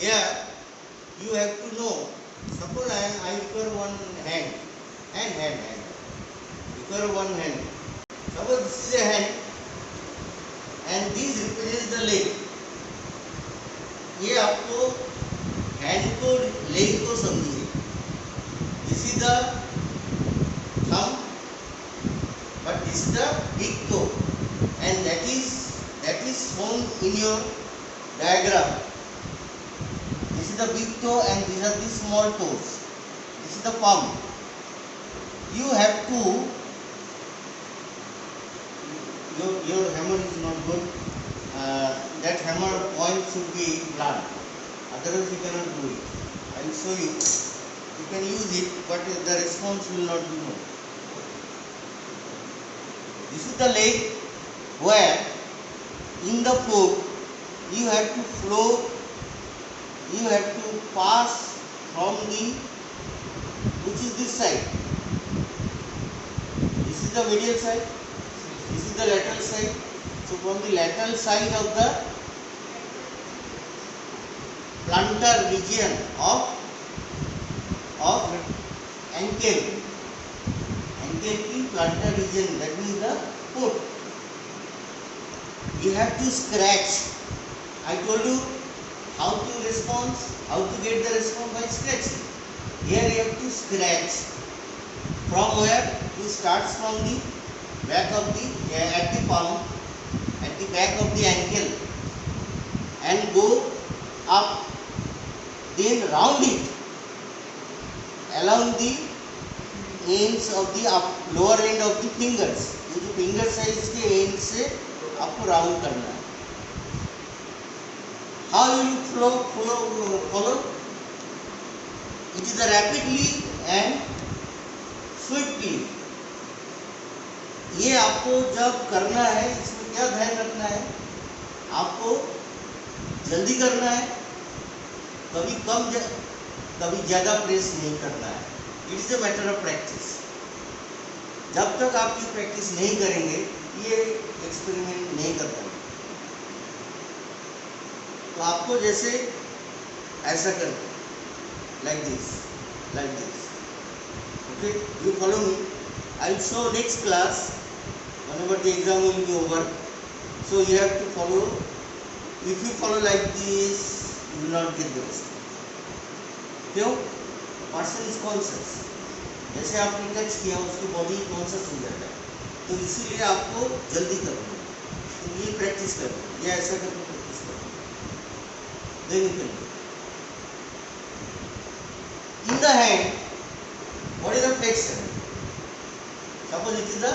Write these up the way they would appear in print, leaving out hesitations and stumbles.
Here you have to know. Suppose I require one hand. Require one hand. Suppose this is a hand and this represents the leg. ये आपको hand को leg को समझिए. This is the thumb, but this is the big toe, and that is shown in your diagram. This is the big toe and these are the small toes. This is the palm. You have to, your hammer is not good. That hammer point should be blunt. Otherwise you cannot do it. I will show you. You can use it, but the response will not be good. This is the leg where in the foot you have to flow. You have to pass from the, which is this side. This is the medial side. This is the lateral side. So from the lateral side of the plantar region of ankle की plantar region, that means the foot, you have to scratch. I told you how to respond, how to get the response by scratching. Here you have to scratch. From where? You start from the back of the, at the palm, at the back of the ankle, and go up, then round it along the ends of the lower end of the fingers. ये जो finger size के end से आपको round करना है. How you follow? It is rapidly and swiftly. ये आपको जब करना है, इसमें क्या ध्यान रखना है? आपको जल्दी करना है, कभी कम कभी ज़्यादा प्रेस नहीं करना है. It is a matter of practice. जब तक आप ये प्रैक्टिस नहीं करेंगे, ये एक्सपेरिमेंट नहीं कर पाएंगे. तो आपको जैसे ऐसा करना, like this. Okay, you follow me. I will show next class whenever the exam will be over. So you have to follow. If you follow like this, you will not get the response. क्यों? Person is conscious. जैसे आपने touch किया उसकी body conscious हो जाता है. तो इसीलिए आपको जल्दी करना है. तो ये प्रैक्टिस करना है, ये ऐसा करके प्रैक्टिस करना है. Then you can. In the hand, what is the flexion? Suppose it is the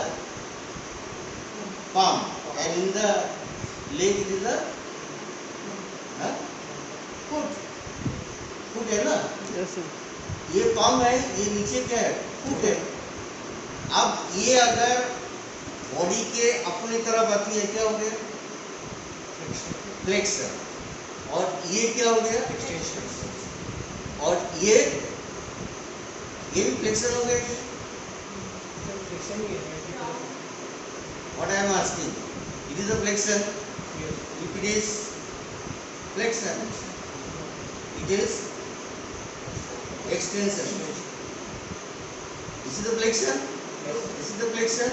palm, and in the leg it is the foot है ना? Yes sir. ये palm है, ये नीचे क्या है? foot है. अब ये अगर बॉडी के अपने तरफ आती है, क्या हो गया? फ्लेक्शन. और ये क्या हो गया? एक्सटेंशन. और ये भी फ्लेक्शन हो गया. What I am asking, it is a flexion. Yes. If it is flexion, it is extension. This is the flexion. Yes. This is the flexion,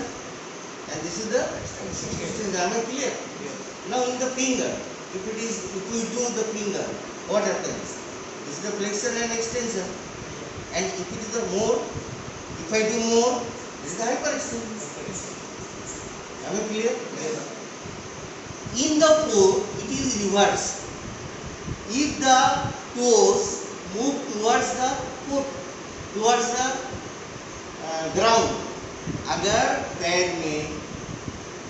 and this is the extension. Am I clear? Yes. Now in the finger, if we do the finger, what happens? This is the flexion and extension. And if it is the more, if I do more, this is the hyperextension. Am I clear? Yes. In the foot, it is reverse. If the toes move towards the foot, towards the ground, अगर पैर में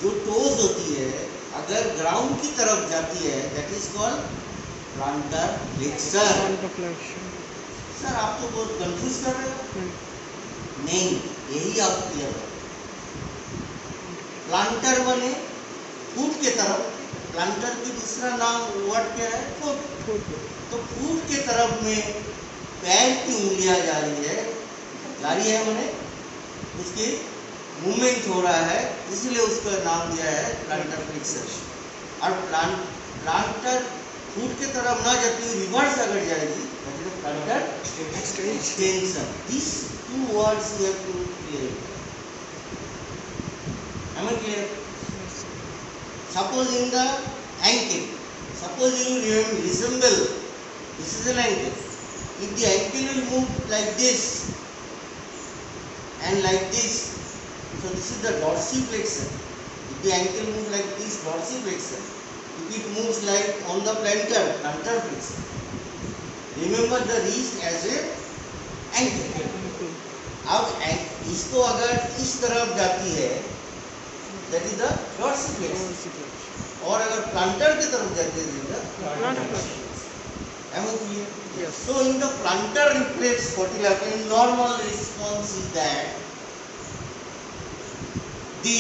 जो toes होती है अगर ground की तरफ जाती है, that is called plantar flexor. Sir आप तो बहुत कंफ्यूज कर रहे हो. नहीं, यही आप क्लियर करो. प्लांटर बने फूट के तरफ. प्लांटर की दूसरा नाम वर्ड क्या है? फुट. तो फूट के तरफ में पैर की उंगलियां जा रही है मैंने उसकी मूवमेंट हो रहा है, इसलिए उसका नाम दिया है प्लांटर फ्लेक्सर. और प्लांटर फुट के तरफ ना जाती हुई रिवर्स अगर जाएगी that is planter extension. These two words you have to clear. Am I clear? Suppose in the ankle, suppose you resemble, this is an ankle. If the ankle will move like this and like this, so this is the dorsiflexion. If the ankle moves like this, dorsiflexion. If it moves like on the plantar flexion. Remember the wrist as a ankle. अब इसको अगर इस तरफ जाती है that is the dorsiflexion. और अगर plantar की तरफ जाती है plantar flexion. Am I clear? Yes. So in the plantar reflex what will happen? Normal response is that the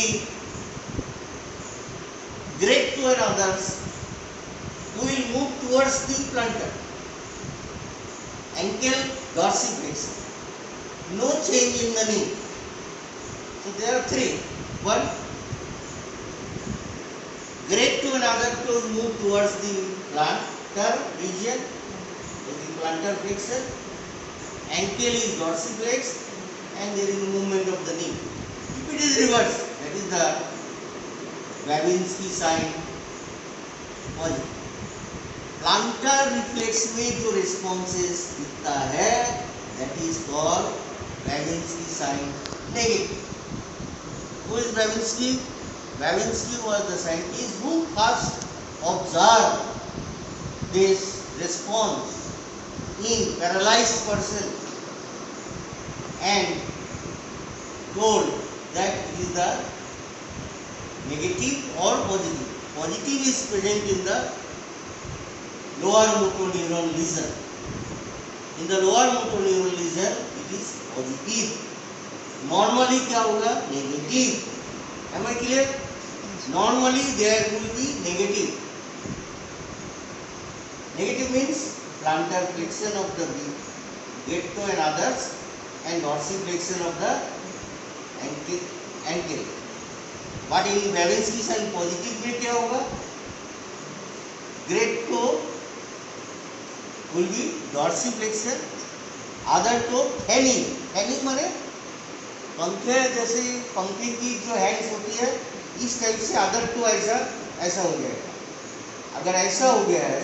great toe and others will move towards the plantar. Ankle dorsiflexion. No change in the knee. So there are three. One, great toe and other toes move towards the plantar region, the plantar flexion. Ankle is dorsiflexed and there is movement of the knee. If it is reversed, that is the Babinski sign positive. Plantar reflex में जो responses दिखता है that is called Babinski sign negative. Who is Babinski? Babinski was the scientist who first observed this response in paralyzed person and told that it is the negative or positive. Positive is present in the lower motor neuron lesion. In the lower motor neuron lesion, it is positive. Normally क्या होगा? Negative. Am I clear? Normally there will be negative. Negative means plantar flexion of the great toe and others and dorsiflexion of the ankle. But in Babinski sign positive में क्या होगा? Great toe will be dorsiflexion, other toe fanning. Fanning माने पंखे जैसे पंखे की जो hands होती है इस टाइप से अदर टू ऐसा हो जाएगा. अगर ऐसा हो गया है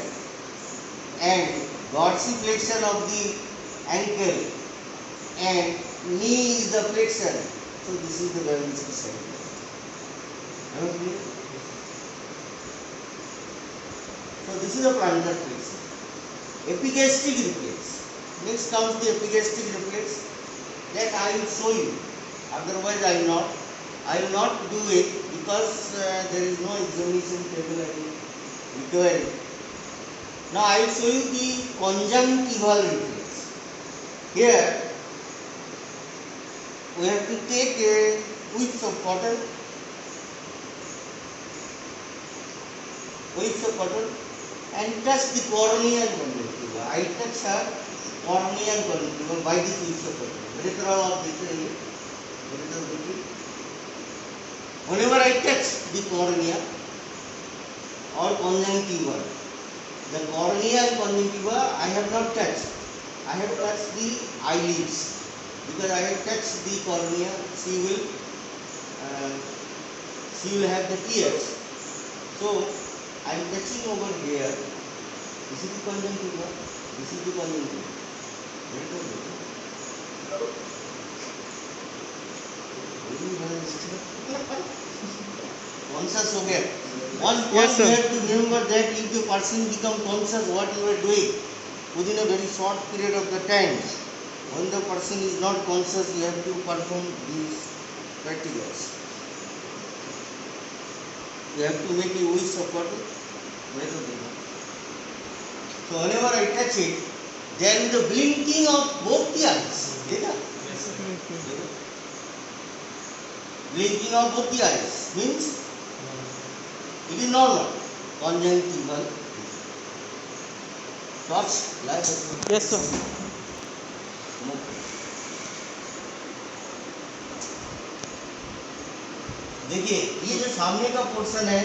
and dorsiflexion of the ankle and knee is the flexion, so this is the Babinski sign. So this is a plantar flexion. Epigastric reflex. Next comes the epigastric reflex that I will show you. Otherwise I will not do it because there is no examination table I will require it. Now I will show you the conjunctival reflex. Here we have to take a whips of cotton and touch the cornea and conjunctiva. I touch her cornea and conjunctiva by this whips of cotton. Whenever I touch the cornea or conjunctiva, the cornea and conjunctiva I have not touched. I have touched the eyelids. Because I have touched the cornea, she will have the tears. So I am touching over here. This is the conjunctiva. This is the conjunctiva. Conscious हो गया. One point you have to remember that if the person become conscious what you are doing within a very short period of the time. When the person is not conscious, you have to perform these practicals. You have to make a wish of what? So whenever I touch it, there is the blinking of both the eyes. Yes. Blinking of both the eyes means it is normal. Conjunctival. Thoughts? Yes, sir. देखिए ये जो सामने का portion है,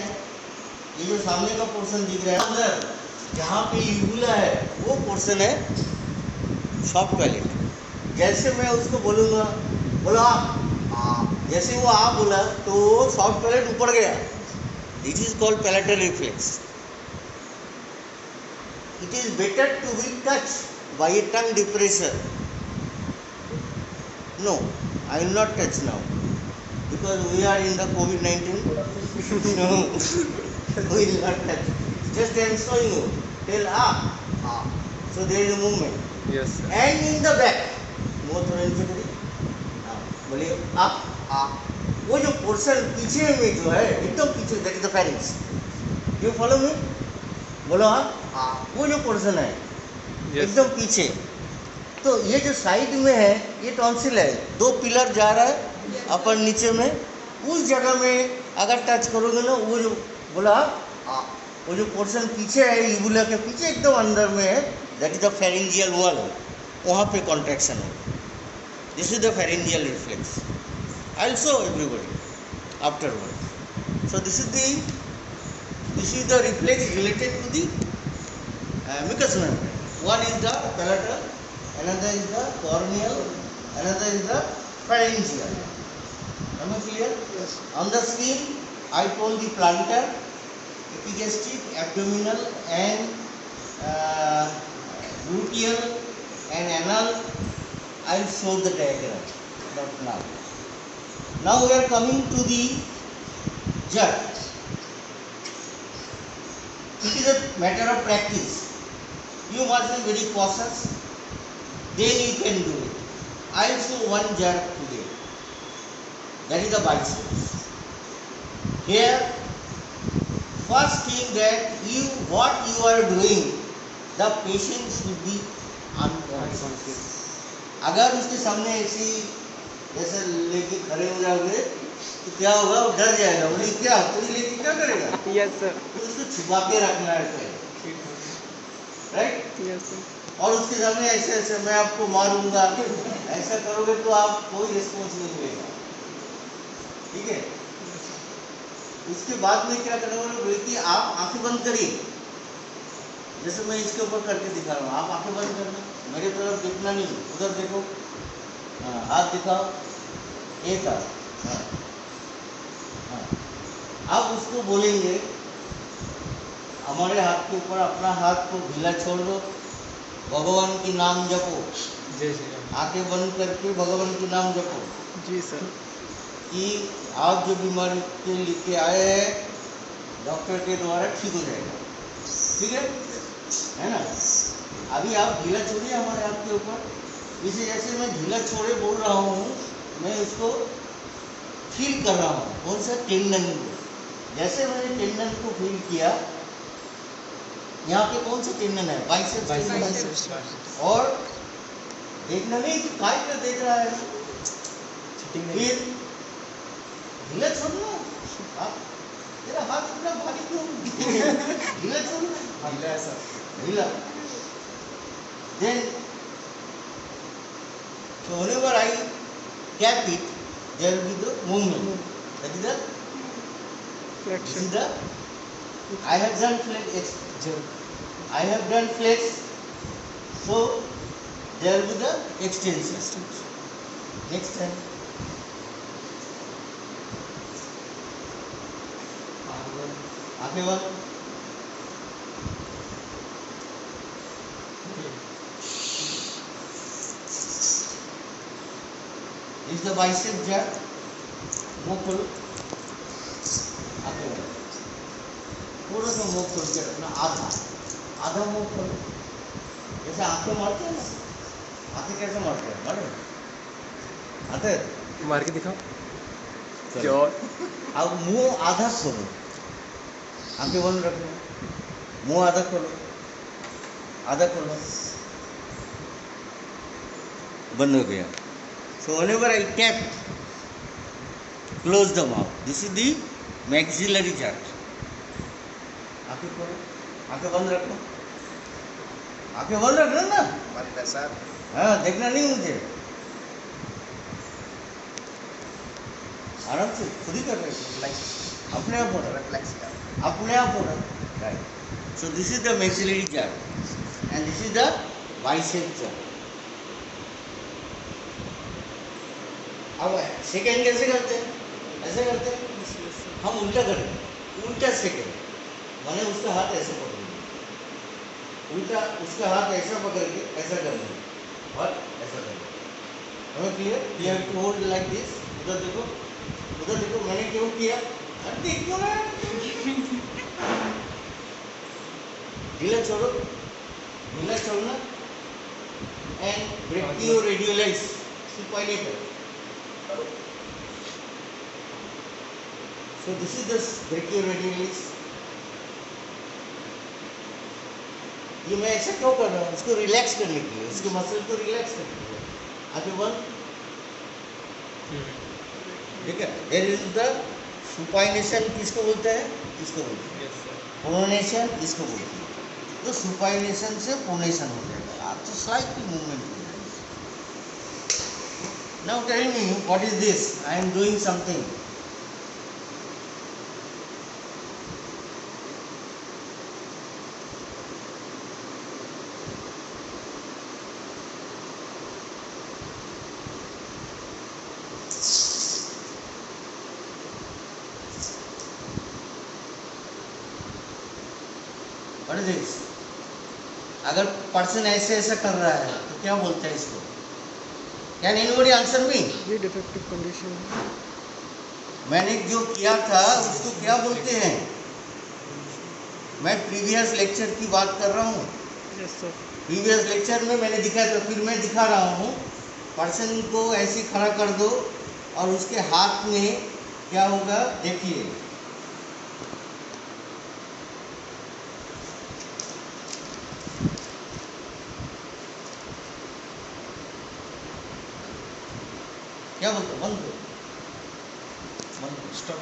ये जो सामने का पोर्शन दिख रहा है अंदर, जहाँ पे यूबुला है वो पोर्शन है सॉफ्ट पैलेट। जैसे मैं उसको बोलूँगा, बोला जैसे वो बोला तो सॉफ्ट पैलेट ऊपर गया। This is called palatal reflex. It is better to be touch by a tongue depressor. No, I will not touch now because we are in the COVID-19. No, we will not touch. Just I am showing you. Tell so there is a movement. Yes, sir. And in the back, more थोड़ा नीचे करिए। बोलिए वो जो portion पीछे में जो है एकदम पीछे, that is the pharynx. You follow me? बोलो वो जो पोर्शन है एकदम पीछे, तो ये जो साइड में है ये टॉन्सिल है। दो पिलर जा रहा है अपर नीचे में, उस जगह में अगर टच करोगे ना, वो जो बोला वो जो पोर्शन पीछे है यूबुला के पीछे एकदम अंदर में है, that is the pharyngeal wall, वहाँ पे कॉन्ट्रैक्शन है। This is the pharyngeal reflex. I will show everybody afterward. So this is the reflex related to the mucous membrane. One is the palatal, another is the corneal, another is the pharyngeal. Am I clear? Yes. On the screen, I told the plantar, epigastric, abdominal, and gluteal and anal. I will show the diagram. Not now. Now we are coming to the jerk. It is a matter of practice. You must be very cautious. Then you can do it. I will show one jerk today. That is the biceps. Here, first thing that what you are doing, the patient should be unconscious. अगर उसके सामने ऐसी जैसे लेके खड़े हो जाओगे तो क्या होगा? वो डर जाएगा, बोले क्या कोई लेके क्या करेगा? Yes, sir. तो उसको छुपा के रखना है पहले, राइट? Yes, sir. और उसके सामने ऐसे ऐसे मैं आपको मारूंगा, ऐसा करोगे तो आप कोई रिस्पॉन्स नहीं मिलेगा, ठीक है? उसके बाद में क्या करना है, बोले कि आप आंखें बंद करिए, जैसे मैं इसके ऊपर करके दिखा रहा हूँ। आप आंखें बंद करना, मेरे तरफ देखना नहीं, उधर देखो, हाथ दिखाओ, एक हाथ, आप उसको बोलेंगे हमारे हाथ के ऊपर अपना हाथ को ढीला छोड़ दो, भगवान की नाम जपो। जय श्री राम। आंखें बंद करके भगवान की नाम जपो जी सर। कि आप जो बीमारी के लेके आए हैं डॉक्टर के द्वारा ठीक हो जाएगा, ठीक है ना? अभी आप ढीला छोड़िए हमारे हाथ के ऊपर। इसे जैसे मैं ढीला छोड़े बोल रहा हूँ, मैं उसको फील कर रहा हूँ, कौन सा टेंडन को। जैसे मैंने टेंडन को फील किया, यहाँ पे कौन सा टेंडन है? Biceps tendon. और देखना नहीं कि काय कर देख रहा है, फिर ढीला छोड़ना। तेरा हाथ इतना भारी क्यों? ढीला छोड़ना, ढीला है सर, ढीला। Then so whenever I tap it, there will be the movement. That is the flexion. I have done flex. I have done flex. So there will be the extension. Next time. आगे बंद। Is the bicep jerk? मुंह खोलो, आगे बढ़ो, थोड़ा सा मुंह खोल के रखना, आधा मुंह खोलो। जैसे आंखें मारते हैं ना, आंखें कैसे मारते हैं? मारे आते हैं? मार के दिखाओ। चलो। अब मुंह आधा खोलो, आंखें बंद रखना, मुंह आधा खोलो, आधा खोलो, बंद हो गया। So whenever I tap, close the mouth. This is the maxillary jerk. आंखें खोलो, आंखें बंद रखो, आंखें बंद रखना ना। बंद है सर। हाँ, देखना नहीं मुझे, आराम से खुद ही कर रहे हो, अपने आप हो रहा है, अपने आप हो रहा है, right. So this is the maxillary jerk and this is the bicep jerk. अब सेकेंड कैसे करते हैं? ऐसे करते हैं, हम उल्टा करेंगे, उल्टा सेकेंड माने उसका हाथ ऐसे पकड़ेंगे, उल्टा उसका हाथ ऐसा पकड़ के ऐसा करेंगे और ऐसा करेंगे। हमें clear? You have to hold like this. उधर देखो, मैंने क्यों किया? अरे क्यों ना, ढीला छोड़ना and brachioradialis supinator. So this is the brachioradialis. ये मैं ऐसा क्यों कर रहा हूँ? उसको रिलैक्स करने के लिए, उसके मसल को रिलैक्स करने के लिए। आगे बढ़, ठीक है? There is the supination, किसको बोलते हैं? Pronation, इसको बोलते हैं। तो supination से pronation हो जाएगा। आप तो slightly movement हो जाएगा। Now tell me, what is this? I am doing something. What is this? अगर पर्सन ऐसे कर रहा है तो क्या बोलते हैं इसको? Can anybody answer me? ये डिफेक्टिव कंडीशन है। मैंने जो किया था उसको क्या बोलते हैं? मैं प्रीवियस लेक्चर की बात कर रहा हूँ। Yes sir. प्रीवियस लेक्चर में मैंने दिखाया था, फिर मैं दिखा रहा हूँ। पर्सन को ऐसे खड़ा कर दो और उसके हाथ में क्या होगा देखिए। क्या बोलते? बंद करो, स्टॉप।